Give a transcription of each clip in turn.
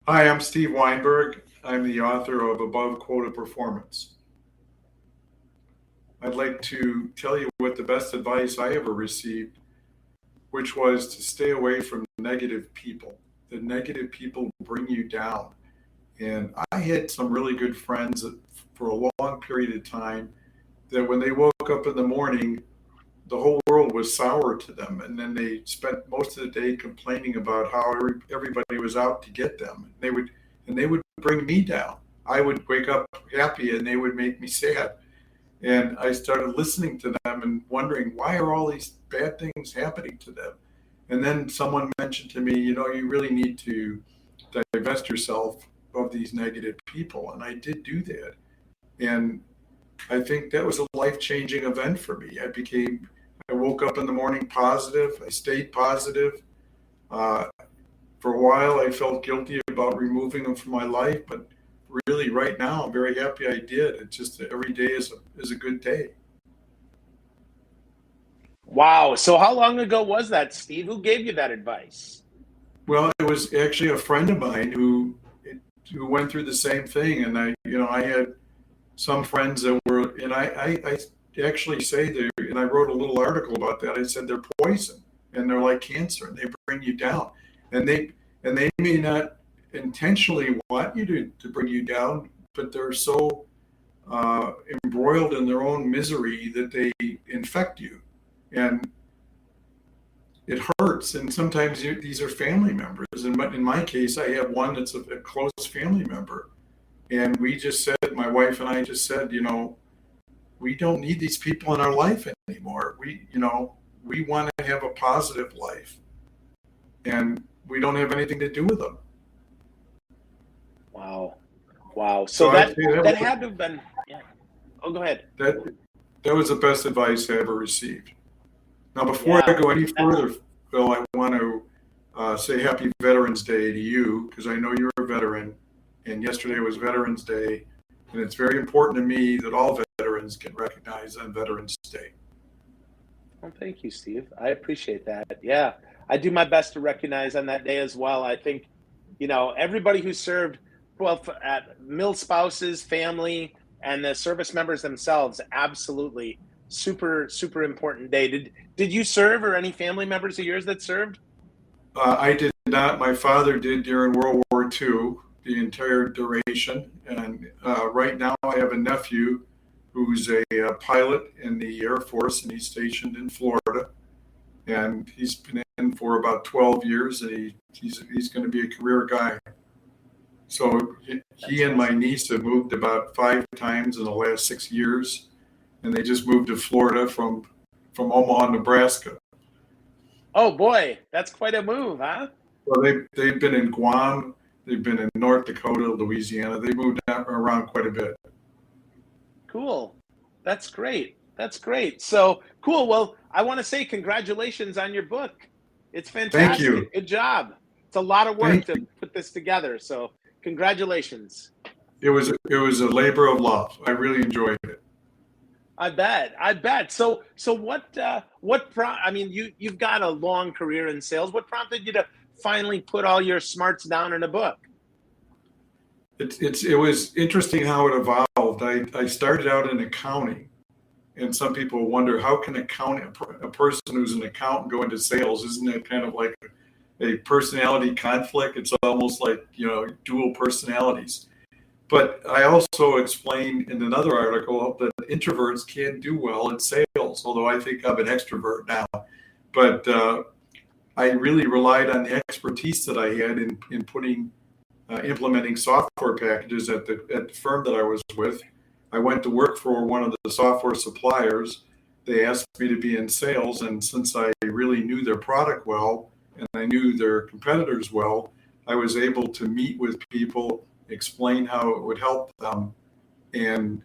Hi, I'm Steve Weinberg. I'm the author of Above Quota Performance. I'd like to tell you what the best advice I ever received, which was to stay away from negative people. The negative people bring you down. And I had some really good friends that, for a long period of time, that when they woke up in the morning, the whole world was sour to them. And then they spent most of the day complaining about how everybody was out to get them. And they would bring me down. I would wake up happy and they would make me sad. And I started listening to them and wondering, why are all these bad things happening to them? And then someone mentioned to me, you really need to divest yourself of these negative people. And I did do that. And I think that was a life changing event for me. I woke up in the morning positive. I stayed positive. Uh, for a while, I felt guilty about removing them from my life, but really, right now, I'm very happy I did. It's just that every day is a good day. Wow. So how long ago was that, Steve? Who gave you that advice? Well, it was actually a friend of mine who went through the same thing, and I had some friends that were, and I actually say there, and I wrote a little article about that. I said they're poison, and they're like cancer, and they bring you down, and they may not intentionally want you to bring you down, but they're so embroiled in their own misery that they infect you, and it hurts. And sometimes these are family members. In my case, I have one that's a close family member, and we just said, my wife and I just said, we don't need these people in our life anymore. We want to have a positive life, and we don't have anything to do with them. Wow. Wow. So So I'd that say that that was had to have been, yeah. Oh, go ahead. that that was the best advice I ever received. Now, before I Yeah. go any That, further, Phil, I want to say Happy Veterans Day to you, because I know you're a veteran, and yesterday was Veterans Day, and it's very important to me that all veterans get recognized on Veterans Day. well, thank you, Steve. I appreciate that. Yeah. I do my best to recognize on that day as well. I think, everybody who served, well, at mill spouses, family, and the service members themselves, absolutely super, super important day. Did you serve, or any family members of yours that served? I did not. My father did during World War II, the entire duration, and right now I have a nephew who's a pilot in the Air Force, and he's stationed in Florida, and he's been in for about 12 years, and he's going to be a career guy. So he That's and my awesome. niece have moved about 5 times in the last 6 years, and they just moved to Florida from Omaha, Nebraska. Oh boy, that's quite a move, huh? Well, they've been in Guam, they've been in North Dakota, Louisiana. They moved around quite a bit. Cool. That's great. That's great. So cool. Well, I want to say congratulations on your book. It's Thank you, fantastic. Good job. It's a lot of work thank to you. put this together. So congratulations. It was a labor of love. I really enjoyed it. I bet. I bet. So I mean, you've got a long career in sales. What prompted you to finally put all your smarts down in a book? It was interesting how it evolved. I started out in accounting, and some people wonder, how can a person who's an accountant go into sales? Isn't that kind of like a personality conflict? It's almost like dual personalities. But I also explained in another article that introverts can do well in sales, although I think I'm an extrovert now. But I really relied on the expertise that I had in implementing software packages at the firm that I was with. I went to work for one of the software suppliers. They asked me to be in sales, and since I really knew their product well and I knew their competitors well, I was able to meet with people, explain how it would help them, and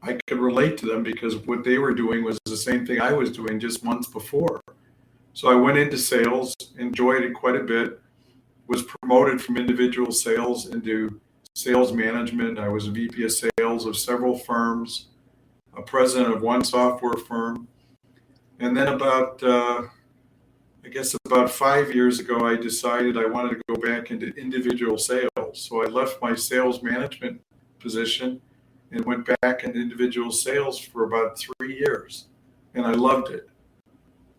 I could relate to them because what they were doing was the same thing I was doing just months before. So I went into sales, enjoyed it quite a bit, was promoted from individual sales into sales management. I was a VP of sales of several firms, a president of one software firm. And then about I guess about 5 years ago, I decided I wanted to go back into individual sales. So I left my sales management position and went back into individual sales for about 3 years. And I loved it.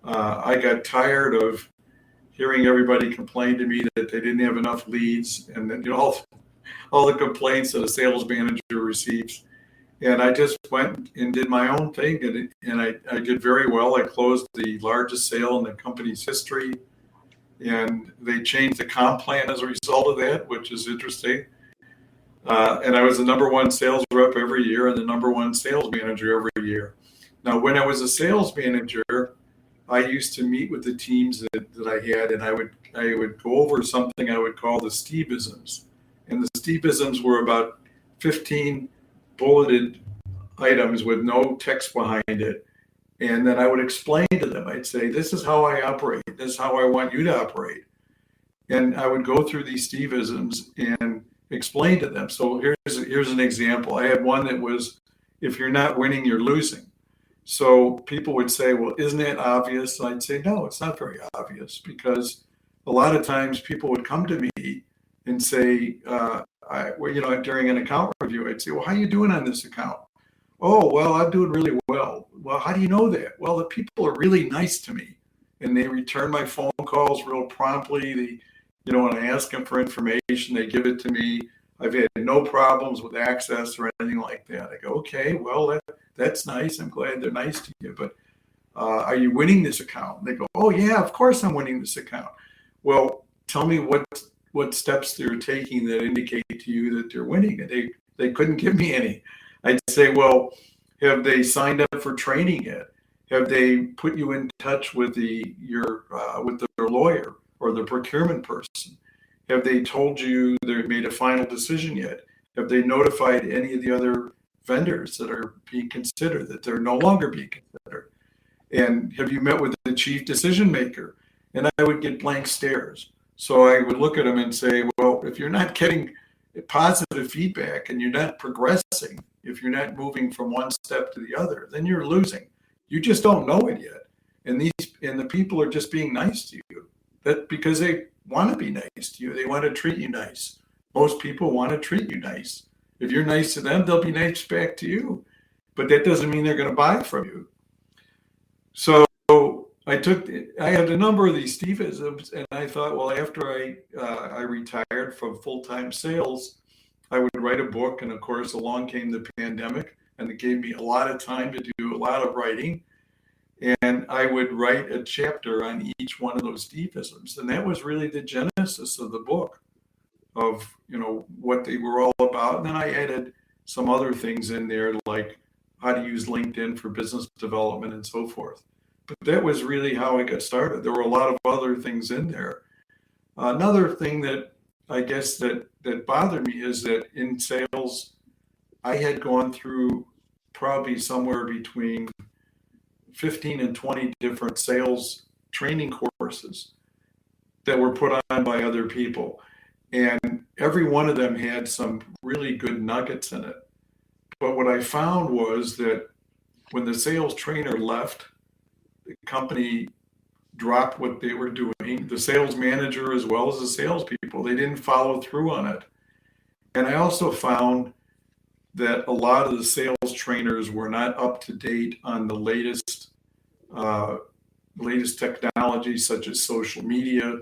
I got tired of hearing everybody complain to me that they didn't have enough leads, and then all the complaints that a sales manager receives. And I just went and did my own thing, and I did very well. I closed the largest sale in the company's history, and they changed the comp plan as a result of that, which is interesting. And I was the number one sales rep every year and the number one sales manager every year. Now, when I was a sales manager, I used to meet with the teams that I had, and I would go over something I would call the Steveisms. And the Steveisms were about 15 bulleted items with no text behind it. And then I would explain to them, I'd say, this is how I operate. This is how I want you to operate. And I would go through these Steveisms and explain to them. So here's an example. I had one that was, if you're not winning, you're losing. So people would say, well, isn't that obvious? And I'd say, no, it's not very obvious, because a lot of times people would come to me and say, during an account review, I'd say, well, how are you doing on this account? Oh, well, I'm doing really well. Well, how do you know that? Well, the people are really nice to me, and they return my phone calls real promptly. When I ask them for information, they give it to me. I've had no problems with access or anything like that. I go, okay, well, that's nice. I'm glad they're nice to you, but are you winning this account? And they go, oh yeah, of course I'm winning this account. Well, tell me what steps they're taking that indicate to you that they're winning. And they couldn't give me any. I'd say, well, have they signed up for training yet? Have they put you in touch with their lawyer or the procurement person? Have they told you they made a final decision yet? Have they notified any of the other vendors that are being considered that they're no longer being considered? And have you met with the chief decision maker? And I would get blank stares. So I would look at them and say, well, if you're not getting positive feedback and you're not progressing, if you're not moving from one step to the other, then you're losing. You just don't know it yet. And the people are just being nice to you. That because they want to be nice to you. They want to treat you nice. Most people want to treat you nice. If you're nice to them, they'll be nice back to you. But that doesn't mean they're going to buy from you. So I had a number of these Steveisms, and I thought, well, after I retired from full-time sales, I would write a book. And of course, along came the pandemic, and it gave me a lot of time to do a lot of writing. And I would write a chapter on each one of those Steveisms. And that was really the genesis of the book, of what they were all about. And then I added some other things in there, like how to use LinkedIn for business development and so forth. But that was really how I got started. There were a lot of other things in there. Another thing that I guess that bothered me is that in sales, I had gone through probably somewhere between 15 and 20 different sales training courses that were put on by other people. And every one of them had some really good nuggets in it. But what I found was that when the sales trainer left, the company dropped what they were doing, the sales manager as well as the salespeople. They didn't follow through on it. And I also found that a lot of the sales trainers were not up to date on the latest technology, such as social media.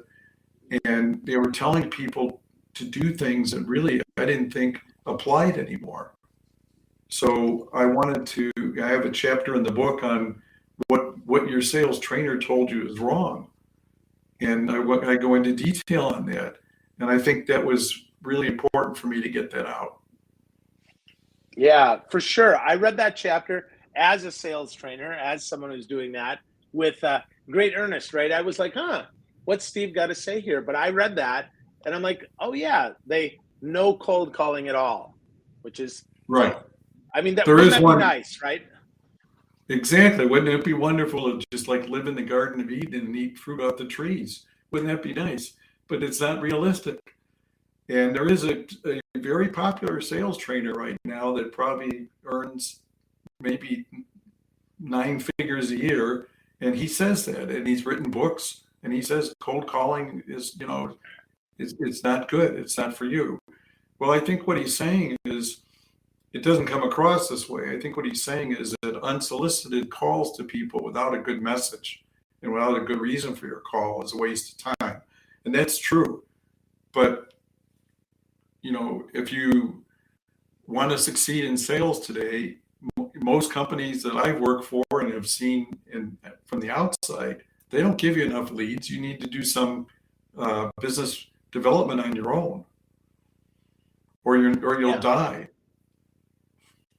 And they were telling people to do things that really I didn't think applied anymore. So I have a chapter in the book on what your sales trainer told you is wrong. And I go into detail on that. And I think that was really important for me to get that out. Yeah, for sure. I read that chapter as a sales trainer, as someone who's doing that with great earnest, right? I was like, what's Steve got to say here? But I read that and I'm like, oh yeah, no cold calling at all, which is right. I mean, wouldn't that be nice, right? Exactly. Wouldn't it be wonderful to just like live in the Garden of Eden and eat fruit off the trees? Wouldn't that be nice? But it's not realistic. And there is a very popular sales trainer right now that probably earns maybe 9 figures a year. And he says that, and he's written books And he says cold calling is, it's not good. It's not for you. Well, I think what he's saying is it doesn't come across this way. I think what he's saying is that unsolicited calls to people without a good message and without a good reason for your call is a waste of time. And that's true. But, if you want to succeed in sales today, most companies that I've worked for and have seen from the outside, they don't give you enough leads. You need to do some business development on your own, or you'll die.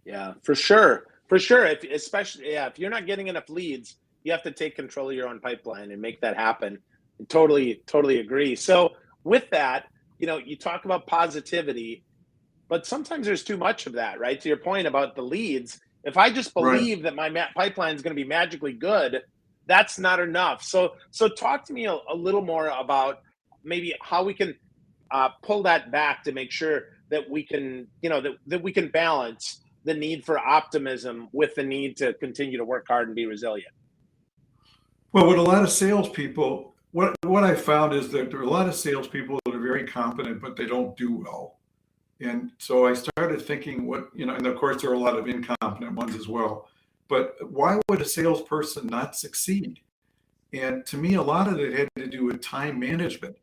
Yeah, for sure. For sure. If you're not getting enough leads, you have to take control of your own pipeline and make that happen. I totally agree. So with that, you talk about positivity, but sometimes there's too much of that, right? To your point about the leads, if I just believe that my pipeline is going to be magically good, that's not enough. So talk to me a little more about maybe how we can pull that back to make sure that we can, that we can balance the need for optimism with the need to continue to work hard and be resilient. Well, with a lot of salespeople, what I found is that there are a lot of salespeople that are very competent, but they don't do well. And so I started thinking and of course there are a lot of incompetent ones as well, but why would a salesperson not succeed? And to me, a lot of it had to do with time management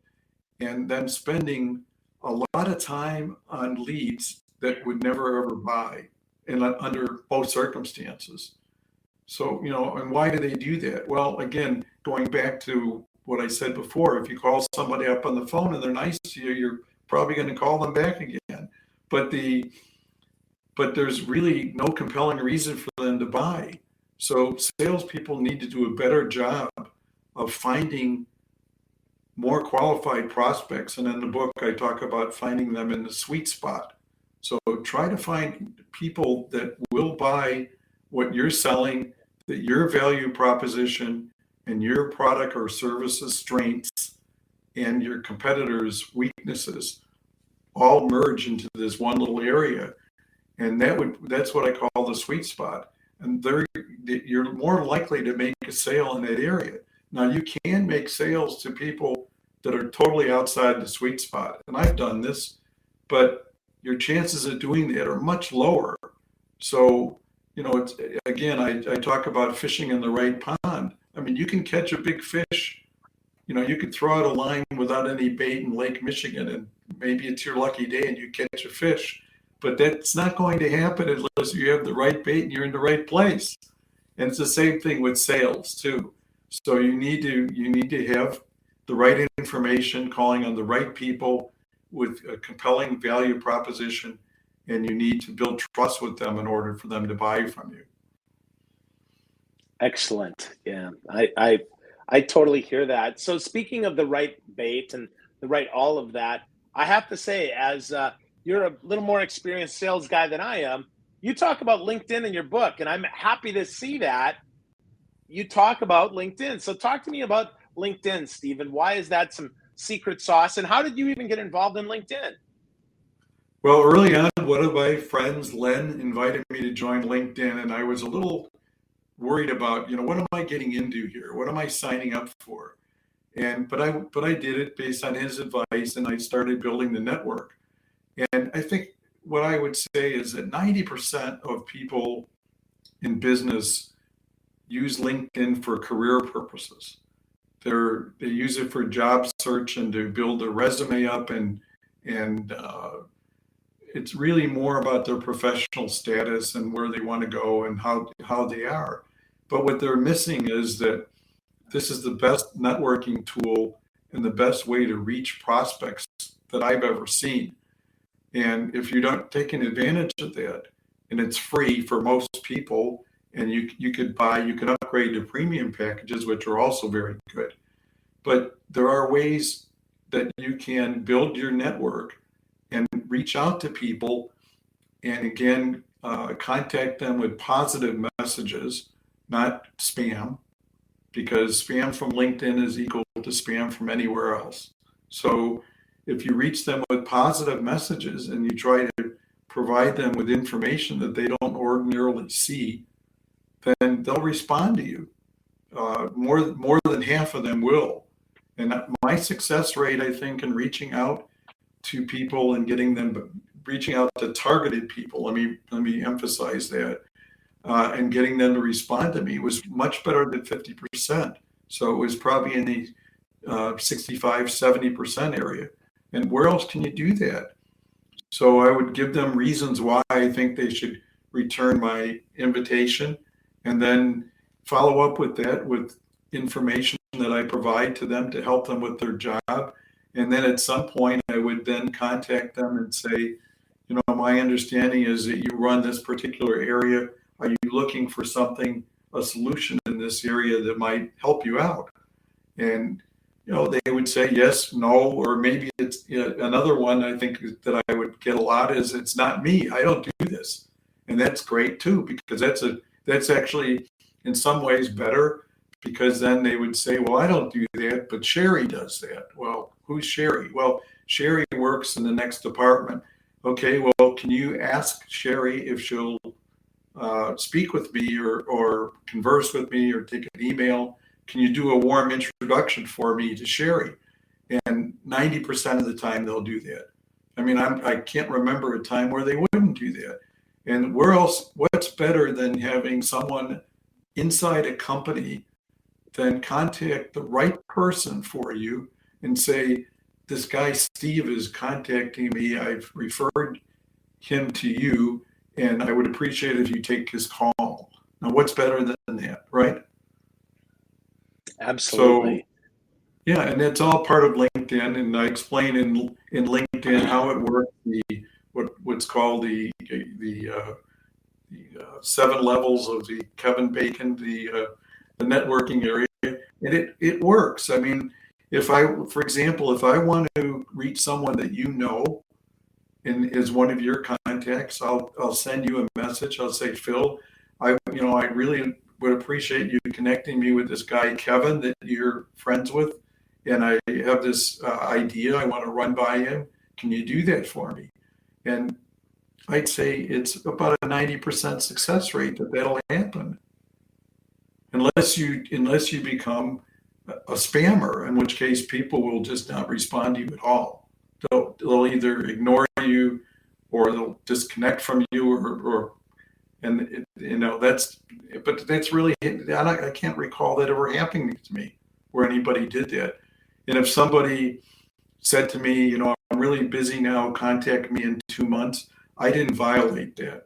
and then spending a lot of time on leads that would never ever buy and under both circumstances. So, and why do they do that? Well, again, going back to what I said before, if you call somebody up on the phone and they're nice to you, you're probably going to call them back again. But there's really no compelling reason for them to buy. So salespeople need to do a better job of finding more qualified prospects. And in the book, I talk about finding them in the sweet spot. So try to find people that will buy what you're selling, that your value proposition and your product or services strengths and your competitors' weaknesses all merge into this one little area. And that's what I call the sweet spot. And you're more likely to make a sale in that area. Now, you can make sales to people that are totally outside the sweet spot. And I've done this, but your chances of doing that are much lower. So, it's, again, I talk about fishing in the right pond. I mean, you can catch a big fish. You could throw out a line without any bait in Lake Michigan, and maybe it's your lucky day and you catch a fish. But that's not going to happen unless you have the right bait and you're in the right place. And it's the same thing with sales too. So you need to have the right information, calling on the right people with a compelling value proposition, and you need to build trust with them in order for them to buy from you. Excellent. Yeah, I totally hear that. So speaking of the right bait and the right all of that, I have to say, as you're a little more experienced sales guy than I am, you talk about LinkedIn in your book, and I'm happy to see that you talk about LinkedIn. So talk to me about LinkedIn, Stephen. Why is that some secret sauce, and how did you even get involved in LinkedIn? Well, early on, one of my friends, Len, invited me to join LinkedIn, and I was a little worried about, what am I getting into here? What am I signing up for? But I did it based on his advice, and I started building the network. And I think what I would say is that 90% of people in business use LinkedIn for career purposes. They use it for job search and to build their resume up, and it's really more about their professional status and where they want to go and how they are. But what they're missing is that this is the best networking tool and the best way to reach prospects that I've ever seen. And if you're not taking advantage of that, and it's free for most people, and you can upgrade to premium packages, which are also very good. But there are ways that you can build your network and reach out to people, and again, contact them with positive messages, not spam, because spam from LinkedIn is equal to spam from anywhere else. So if you reach them with positive messages and you try to provide them with information that they don't ordinarily see, then they'll respond to you. More than half of them will. And my success rate, I think, in reaching out to people and reaching out to targeted people, let me emphasize that, and getting them to respond to me was much better than 50%. So it was probably in the 65, 70% area. And where else can you do that? So I would give them reasons why I think they should return my invitation, and then follow up with that with information that I provide to them to help them with their job. And then at some point, I would then contact them and say, my understanding is that you run this particular area. Are you looking for something, a solution in this area that might help you out? And they would say yes, no, or maybe it's another one I think that I would get a lot is, it's not me. I don't do this. And that's great too, because that's actually in some ways better, because then they would say, well, I don't do that, but Sherry does that. Well, who's Sherry? Well, Sherry works in the next department. Okay, well, can you ask Sherry if she'll speak with me or converse with me or take an email? Can you do a warm introduction for me to Sherry? And 90% of the time they'll do that. I can't remember a time where they wouldn't do that. And what's better than having someone inside a company then contact the right person for you and say, this guy Steve is contacting me. I've referred him to you, and I would appreciate if you take his call. Now, what's better than that, right? Absolutely. So, yeah, and it's all part of LinkedIn, and I explain in LinkedIn how it works. What's called the 7 levels of the Kevin Bacon, the networking area, and it works. For example, if I want to reach someone that and is one of your contacts, I'll send you a message. I'll say, Phil, I really would appreciate you connecting me with this guy, Kevin, that you're friends with. And I have this idea I want to run by him. Can you do that for me? And I'd say it's about a 90% success rate that'll happen. Unless you become a spammer, in which case people will just not respond to you at all. They'll either ignore you or they'll disconnect from you that's really, I can't recall that ever happening to me where anybody did that. And if somebody said to me, I'm really busy now, contact me in 2 months, I didn't violate that.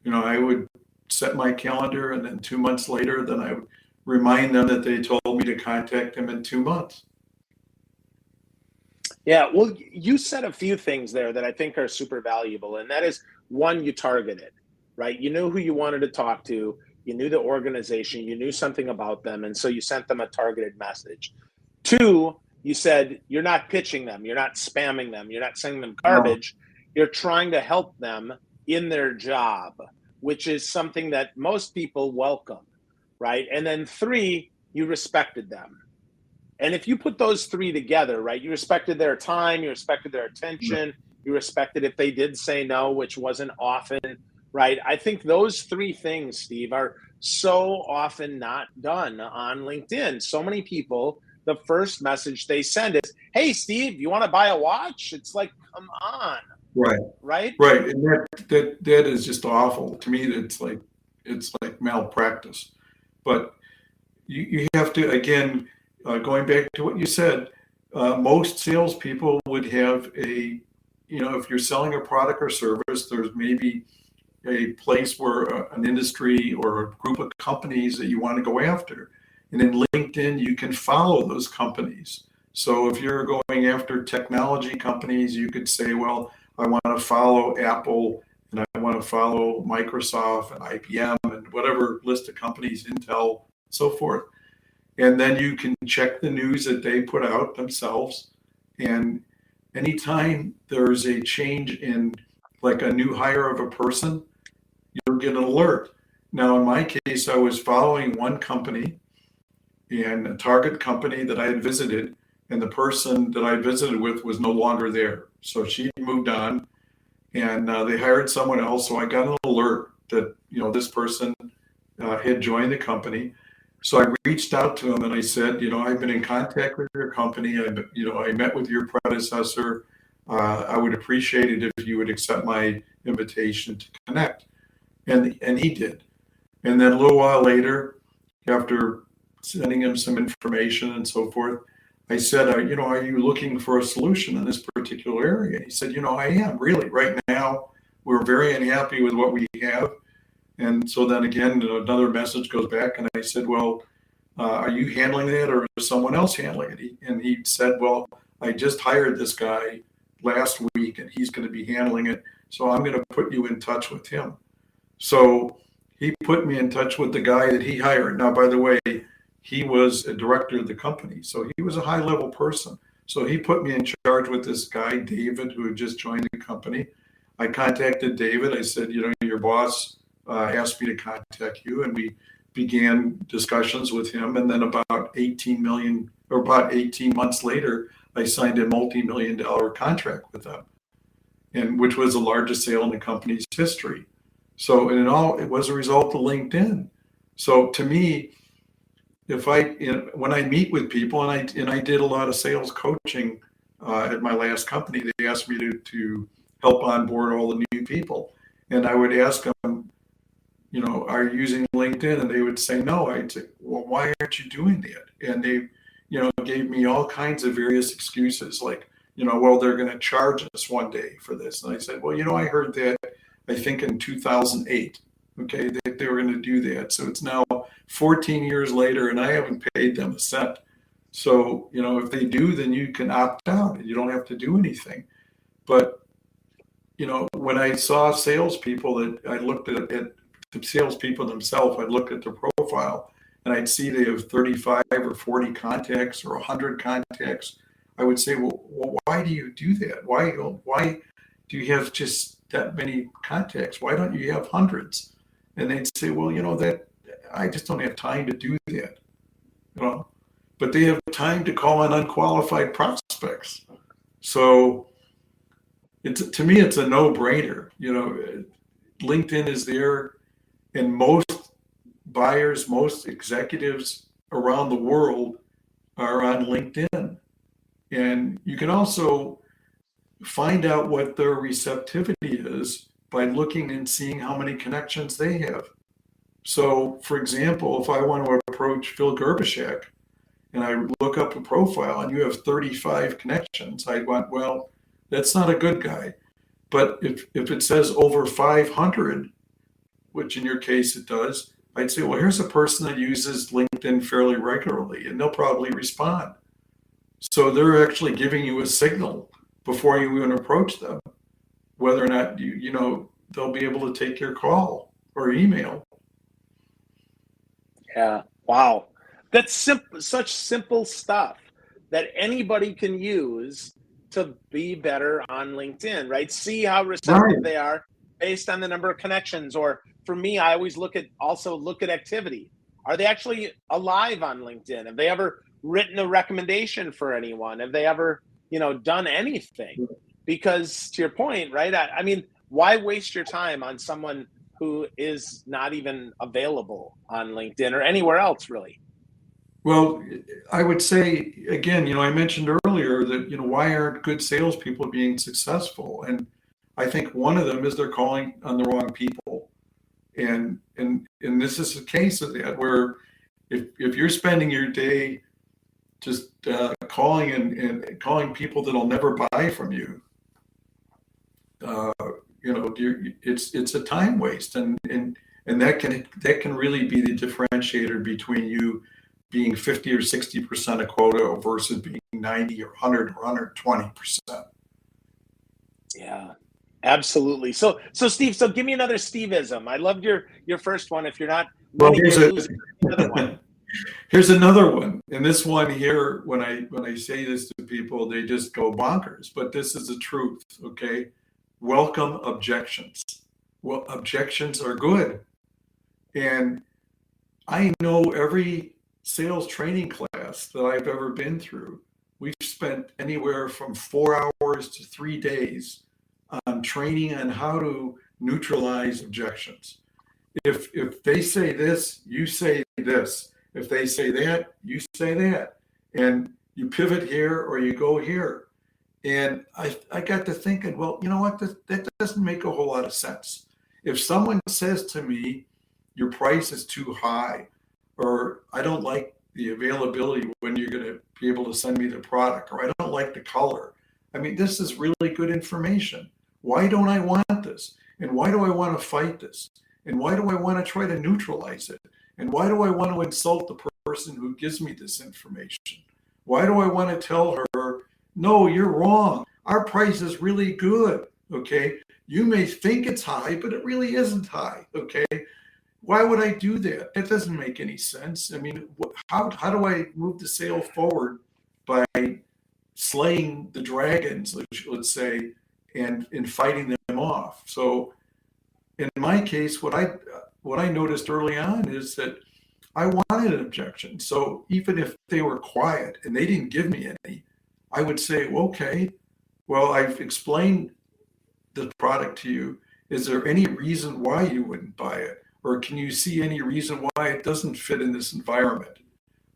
I would set my calendar, and then 2 months later, then I would remind them that they told me to contact them in 2 months. Yeah, well, you said a few things there that I think are super valuable, and that is, one, you targeted, right? You knew who you wanted to talk to, you knew the organization, you knew something about them, and so you sent them a targeted message. 2, you said you're not pitching them, you're not spamming them, you're not sending them garbage, you're trying to help them in their job, which is something that most people welcome, right? And then 3, you respected them. And if you put those 3 together, right, you respected their time, you respected their attention, you respected if they did say no, which wasn't often, right? I think those 3 things, Steve, are so often not done on LinkedIn. So many people, the first message they send is, hey, Steve, you want to buy a watch? It's like, come on. Right. Right. And that is just awful. To me, it's like malpractice. But you have to, again, going back to what you said, most salespeople would have if you're selling a product or service, there's maybe a place where an industry or a group of companies that you want to go after. And in LinkedIn, you can follow those companies. So if you're going after technology companies, you could say, well, I want to follow Apple, and I want to follow Microsoft and IBM and whatever list of companies, Intel, so forth. And then you can check the news that they put out themselves. And anytime there's a change in, like, a new hire of a person, you'll get an alert. Now, in my case, I was following one company and a target company that I had visited, and the person that I visited with was no longer there. So she moved on, and they hired someone else. So I got an alert that this person had joined the company. So I reached out to him and I said, I've been in contact with your company. I met with your predecessor. I would appreciate it if you would accept my invitation to connect. And he did. And then a little while later, after sending him some information and so forth, I said, are you looking for a solution in this particular area? He said, I am really. Right now, we're very unhappy with what we have. And so then again, another message goes back, and I said, well, are you handling that, or is someone else handling it? And he said, well, I just hired this guy last week, and he's going to be handling it. So I'm going to put you in touch with him. So he put me in touch with the guy that he hired. Now, by the way, he was a director of the company, so he was a high-level person. So he put me in charge with this guy, David, who had just joined the company. I contacted David. I said, your boss asked me to contact you, and we began discussions with him. And then about 18 months later, I signed a multi-million-dollar contract with them, and which was the largest sale in the company's history. So it was a result of LinkedIn. So to me, when I meet with people, and I did a lot of sales coaching at my last company, they asked me to help onboard all the new people, and I would ask them, are you using LinkedIn? And they would say no. I'd say, well, why aren't you doing that? And they, gave me all kinds of various excuses, like, well, they're going to charge us one day for this. And I said, well, I heard that, I think in 2008, okay, they were going to do that. So it's now 14 years later, and I haven't paid them a cent. So, if they do, then you can opt out and you don't have to do anything. But, when I saw salespeople, that I looked at the salespeople themselves, I'd look at their profile, and I'd see they have 35 or 40 contacts or 100 contacts. I would say, well, why do you do that? Why do you have just that many contacts? Why don't you have hundreds? And they'd say, well, that I just don't have time to do that. But they have time to call on unqualified prospects. So to me, it's a no-brainer. LinkedIn is there, and most buyers, most executives around the world are on LinkedIn. And you can also find out what their receptivity is by looking and seeing how many connections they have. So, for example, if I want to approach Phil Gerbishak and I look up a profile and you have 35 connections, I went, well, that's not a good guy. But if it says over 500, which in your case it does, I'd say, well, here's a person that uses LinkedIn fairly regularly, and they'll probably respond. So they're actually giving you a signal before you even approach them, whether or not they'll be able to take your call or email. Yeah. Wow. That's such simple stuff that anybody can use to be better on LinkedIn, right? See how receptive they are based on the number of connections. Or for me, I always look at activity. Are they actually alive on LinkedIn? Have they ever written a recommendation for anyone? Have they ever, done anything? Because to your point, right? I mean, why waste your time on someone who is not even available on LinkedIn or anywhere else, really? Well, I would say, again, I mentioned earlier that, why aren't good salespeople being successful? And I think one of them is they're calling on the wrong people. And this is a case of that, where if you're spending your day just calling and calling people that'll never buy from you, it's a time waste, and that can really be the differentiator between you being 50 or 60% of quota versus being 90 or 100 or 120%. Yeah, absolutely. So Steve, give me another Steveism. I loved your first one. If you're not winning, you're losing. Another one. Here's another one. And this one here, when I say this to people, they just go bonkers. But this is the truth, okay? Welcome objections. Well, objections are good. And I know every sales training class that I've ever been through, we've spent anywhere from 4 hours to 3 days on training on how to neutralize objections. If they say this, you say this, If they say that, you say that. And you pivot here or you go here. And I got to thinking, well, you know what? That doesn't make a whole lot of sense. If someone says to me, your price is too high, or I don't like the availability when you're going to be able to send me the product, or I don't like the color. I mean, this is really good information. Why don't I want this? And why do I want to fight this? And why do I want to try to neutralize it? And why do I want to insult the person who gives me this information? Why do I want to tell her, no, you're wrong. Our price is really good. Okay. You may think it's high, but it really isn't high. Okay. Why would I do that? That doesn't make any sense. I mean, how do I move the sale forward by slaying the dragons, let's say, and fighting them off? So in my case, what I noticed early on is that I wanted an objection. So even if they were quiet and they didn't give me any, I would say, well, okay, well, I've explained the product to you. Is there any reason why you wouldn't buy it? Or can you see any reason why it doesn't fit in this environment?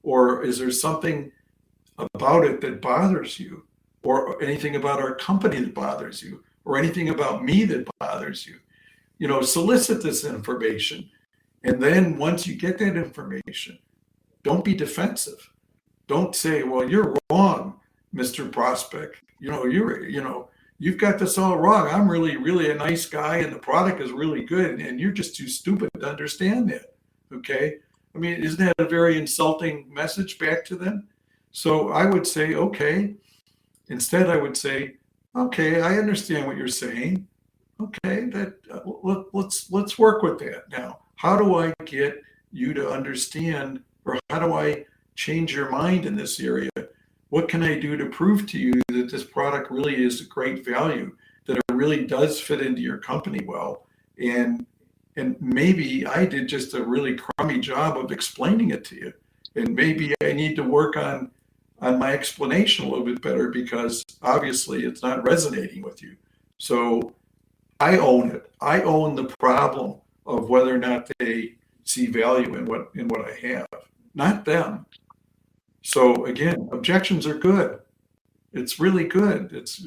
Or is there something about it that bothers you? Or anything about our company that bothers you? Or anything about me that bothers you? You know, solicit this information. And then once you get that information, don't be defensive. Don't say, well, you're wrong, Mr. Prospect. You've got this all wrong. I'm really, really a nice guy and the product is really good. And you're just too stupid to understand that. Okay. I mean, isn't that a very insulting message back to them? So I would say, okay. Instead, I would say, okay, I understand what you're saying. Okay, let's work with that now. How do I get you to understand, or how do I change your mind in this area? What can I do to prove to you that this product really is a great value, that it really does fit into your company well? And maybe I did just a really crummy job of explaining it to you. And maybe I need to work on my explanation a little bit better because obviously it's not resonating with you. So I own it. I own the problem of whether or not they see value in what I have, not them. So again, objections are good. It's really good. It's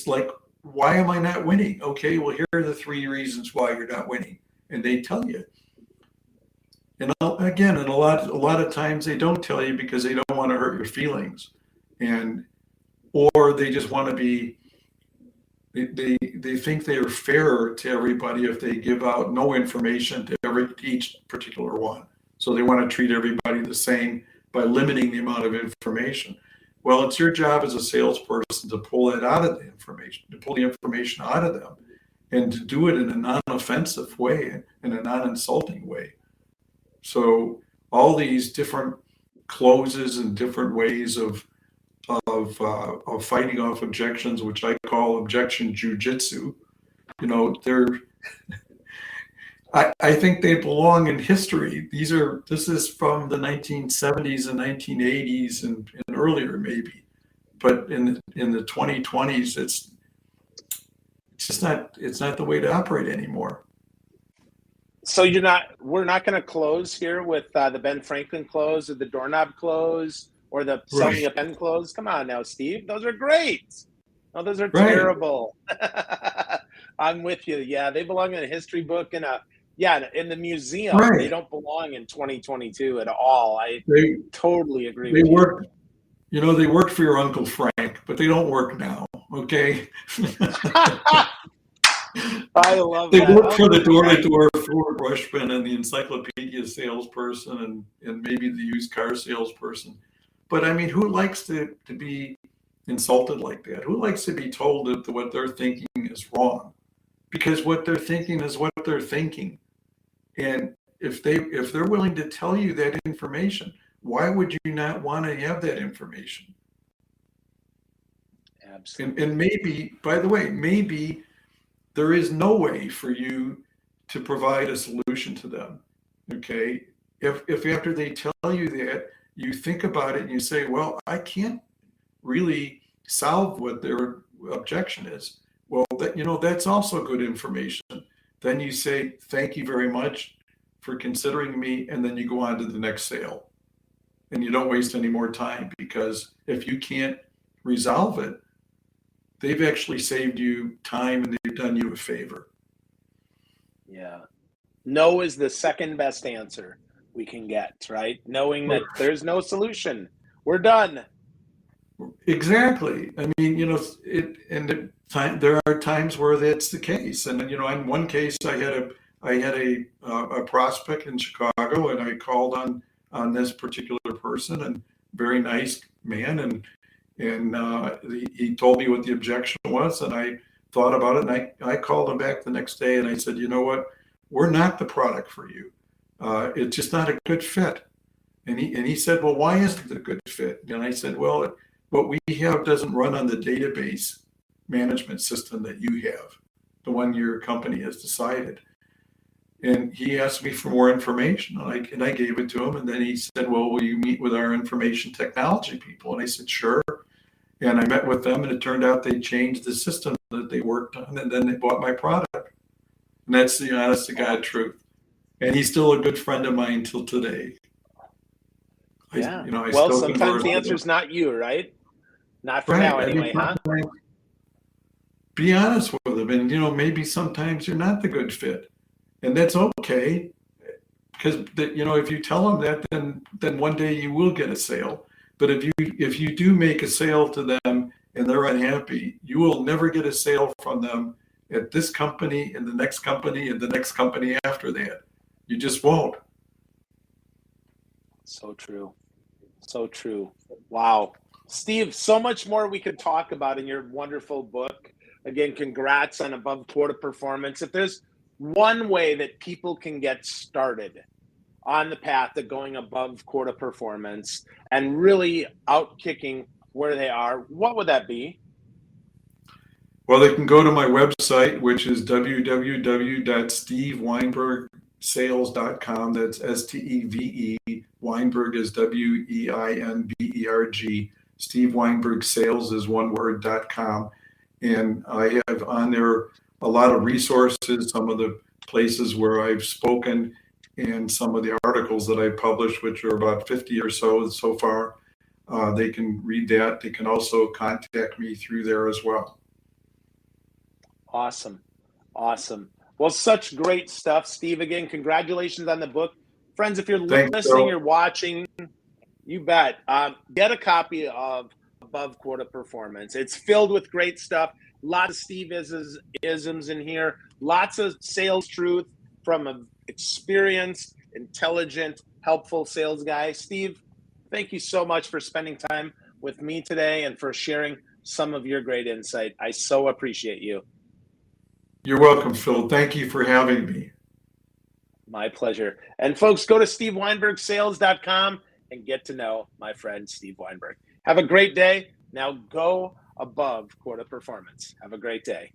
like, why am I not winning? Okay, well, here are the 3 reasons why you're not winning, and they tell you. And again, and a lot of times they don't tell you because they don't want to hurt your feelings, or they just want to be. They think they are fairer to everybody if they give out no information to each particular one. So they want to treat everybody the same by limiting the amount of information. Well, it's your job as a salesperson to pull that out of the information, to pull the information out of them, and to do it in a non-offensive way, in a non-insulting way. So all these different closes and different ways of fighting off objections, which I call objection jujitsu. I think they belong in history. This is from the 1970s and 1980s and earlier maybe, but in the 2020s, it's not the way to operate anymore. So we're not going to close here with the Ben Franklin close or the doorknob close or the sell me a pen close. Come on now, Steve. Those are great. No, those are terrible. I'm with you. Yeah, they belong in a history book and in the museum. Right. They don't belong in 2022 at all. I totally agree with you. They worked for your Uncle Frank, but they don't work now. Okay. I love they that. They work for the door-to-door Ford Rushman and the encyclopedia salesperson and maybe the used car salesperson. But I mean, who likes to be insulted like that? Who likes to be told that what they're thinking is wrong? Because what they're thinking is what they're thinking. And if they're willing to tell you that information, why would you not want to have that information? Absolutely. And maybe, by the way, maybe there is no way for you to provide a solution to them. Okay. If after they tell you that, you think about it and you say, well, I can't really solve what their objection is. Well, that's also good information. Then you say, thank you very much for considering me, and then you go on to the next sale. And you don't waste any more time, because if you can't resolve it, they've actually saved you time and they've done you a favor. Yeah. No is the second best answer we can get, right? Knowing that there's no solution. We're done. Exactly. I mean, there are times where that's the case. And, in one case, I had a prospect in Chicago, and I called on this particular person, and very nice man. And he told me what the objection was, and I thought about it, and I called him back the next day, and I said, you know what, we're not the product for you. It's just not a good fit. And he said, well, why isn't it a good fit? And I said, well, what we have doesn't run on the database management system that you have, the one your company has decided. And he asked me for more information, and I gave it to him. And then he said, well, will you meet with our information technology people? And I said, sure. And I met with them, and it turned out they changed the system that they worked on, and then they bought my product. And that's the honest to God truth. And he's still a good friend of mine till today. Yeah. I well, still sometimes the answer is not you, right? Not for right. now, anyway, huh? Be honest with them, and maybe sometimes you're not the good fit, and that's okay. Because if you tell them that, then one day you will get a sale. But if you do make a sale to them and they're unhappy, you will never get a sale from them at this company and the next company and the next company after that. You just won't. So true. So true. Wow. Steve, so much more we could talk about in your wonderful book. Again, congrats on Above Quota Performance. If there's one way that people can get started on the path of going above quota performance and really outkicking where they are, what would that be? Well, they can go to my website, which is www.steveweinbergsales.com. That's STEVE. Weinberg is WEINBERG. Steve Weinberg Sales is one word.com. And I have on there a lot of resources, some of the places where I've spoken, and some of the articles that I published, which are about 50 or so far. They can read that. They can also contact me through there as well. Awesome. Well, such great stuff, Steve. Again, congratulations on the book. Friends, if you're listening, you're watching, you bet. Get a copy of Above Quota Performance. It's filled with great stuff. Lots of Steve isms in here. Lots of sales truth from an experienced, intelligent, helpful sales guy. Steve, thank you so much for spending time with me today and for sharing some of your great insight. I so appreciate you. You're welcome, Phil. Thank you for having me. My pleasure. And folks, go to steveweinbergsales.com and get to know my friend Steve Weinberg. Have a great day. Now go above quota performance. Have a great day.